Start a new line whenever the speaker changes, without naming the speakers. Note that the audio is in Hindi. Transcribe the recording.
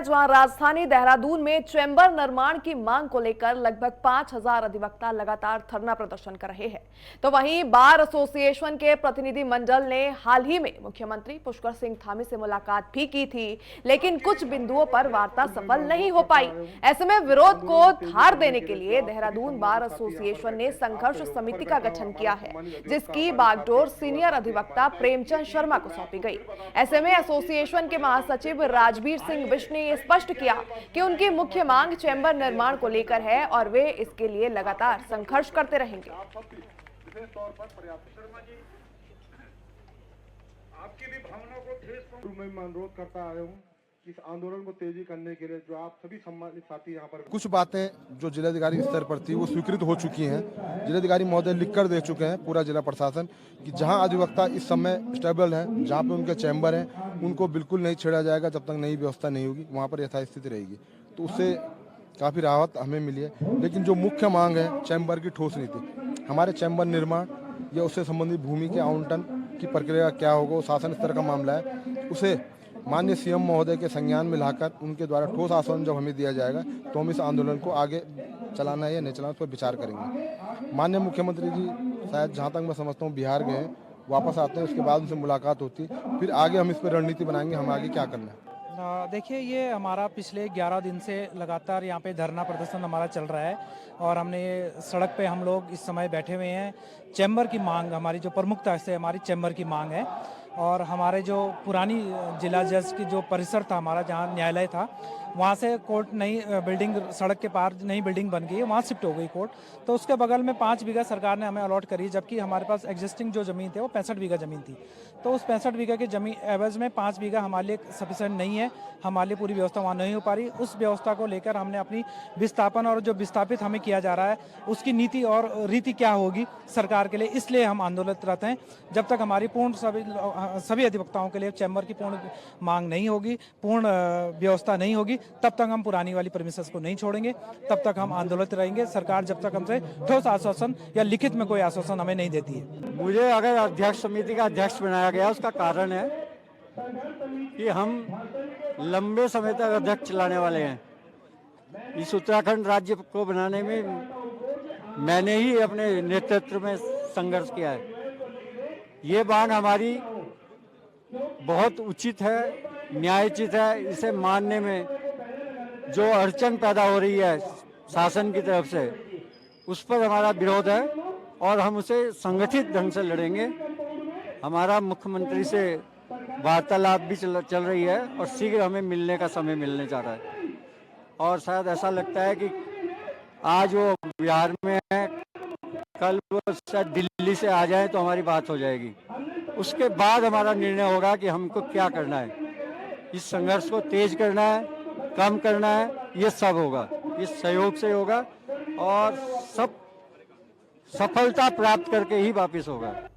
जहां राजधानी देहरादून में चैम्बर निर्माण की मांग को लेकर लगभग 5,000 अधिवक्ता लगातार धरना प्रदर्शन कर रहे हैं, तो वहीं बार एसोसिएशन के प्रतिनिधि मंडल ने हाल ही में मुख्यमंत्री पुष्कर सिंह धामी से मुलाकात भी की थी, लेकिन कुछ बिंदुओं पर वार्ता सफल नहीं हो पाई। ऐसे में विरोध को धार देने के लिए देहरादून बार एसोसिएशन ने संघर्ष समिति का गठन किया है, जिसकी बागडोर सीनियर अधिवक्ता प्रेमचंद शर्मा को सौंपी गई। ऐसे में एसोसिएशन के महासचिव राजवीर सिंह बिष्ट ने स्पष्ट किया कि उनकी मुख्य मांग चैम्बर निर्माण को लेकर है और वे इसके लिए लगातार संघर्ष करते रहेंगे।
आपकी भी भावनाओं को ठेस मैं अनुरोध करता आया हूँ इस आंदोलन को तेजी करने के लिए जो आप सभी सम्मानित साथी यहाँ पर
कुछ बातें जो जिलाधिकारी स्तर पर थी वो स्वीकृत हो चुकी हैं। जिलाधिकारी महोदय लिखकर दे चुके हैं पूरा जिला प्रशासन कि जहां अधिवक्ता इस समय स्टेबल हैं, जहां पे उनके चैम्बर हैं, उनको बिल्कुल नहीं छेड़ा जाएगा जब तक नई व्यवस्था नहीं होगी, वहां पर यथास्थिति रहेगी। तो उससे काफ़ी राहत हमें मिली है। लेकिन जो मुख्य मांग है चैम्बर की ठोस नीति, हमारे चैम्बर निर्माण या उससे संबंधित भूमि के आवंटन की प्रक्रिया क्या होगा, वो शासन स्तर का मामला है। उसे माननीय सीएम महोदय के संज्ञान में लाकर उनके द्वारा ठोस आश्वासन जब हमें दिया जाएगा तो हम इस आंदोलन को आगे चलाना है या नहीं चलाना, उस पर विचार करेंगे। माननीय मुख्यमंत्री जी शायद जहाँ तक मैं समझता हूँ बिहार गए हैं, वापस आते हैं, उसके बाद उनसे मुलाकात होती, फिर आगे हम इस पर रणनीति बनाएंगे, हम आगे क्या करना है।
देखिए, ये हमारा पिछले 11 दिन से लगातार यहाँ पे धरना प्रदर्शन हमारा चल रहा है और हमने सड़क पे हम लोग इस समय बैठे हुए हैं। चैम्बर की मांग हमारी जो प्रमुखता से हमारी चैम्बर की मांग है और हमारे जो पुरानी जिला जज की जो परिसर था हमारा, जहाँ न्यायालय था, वहाँ से कोर्ट नई बिल्डिंग सड़क के पार नई बिल्डिंग बन गई है, वहाँ शिफ्ट हो गई कोर्ट। तो उसके बगल में 5 बीघा सरकार ने हमें अलॉट करी, जबकि हमारे पास एग्जिस्टिंग जो ज़मीन थी वो 65 बीघा ज़मीन थी। तो उस 65 बीघा की ज़मीन एवज में 5 बीघा हमारे लिए सफिशेंट नहीं है, हमारे लिए पूरी व्यवस्था वहाँ नहीं हो पा रही। उस व्यवस्था को लेकर हमने अपनी विस्थापन और जो विस्थापित हमें किया जा रहा है उसकी नीति और रीति क्या होगी सरकार के लिए, इसलिए हम आंदोलित हैं। जब तक हमारी पूर्ण सभी अधिवक्ताओं के लिए चैम्बर की पूर्ण मांग नहीं होगी, पूर्ण व्यवस्था नहीं होगी, तब तक हम पुरानी वाली प्रेमिसेस को नहीं छोड़ेंगे, तब तक हम आंदोलित रहेंगे। सरकार जब तक हमसे ठोस आश्वासन या लिखित में कोई आश्वासन हमें नहीं देती है।
मुझे अगर अध्यक्ष समिति का अध्यक्ष बनाया गया, उसका कारण है कि हम लंबे समय तक अध्यक्ष चलाने वाले हैं। इस उत्तराखंड राज्य को बनाने में मैंने ही अपने नेतृत्व में संघर्ष किया है। ये बात हमारी बहुत उचित है, न्यायोचित है। इसे मानने में जो अड़चन पैदा हो रही है शासन की तरफ से, उस पर हमारा विरोध है और हम उसे संगठित ढंग से लड़ेंगे। हमारा मुख्यमंत्री से वार्तालाप भी चल रही है और शीघ्र हमें मिलने का समय मिलने जा रहा है। और शायद ऐसा लगता है कि आज वो बिहार में है, कल वो शायद दिल्ली से आ जाए तो हमारी बात हो जाएगी। उसके बाद हमारा निर्णय होगा कि हमको क्या करना है। इस संघर्ष को तेज करना है, कम करना है, ये सब होगा, इस सहयोग से होगा और सब सफलता प्राप्त करके ही वापस होगा।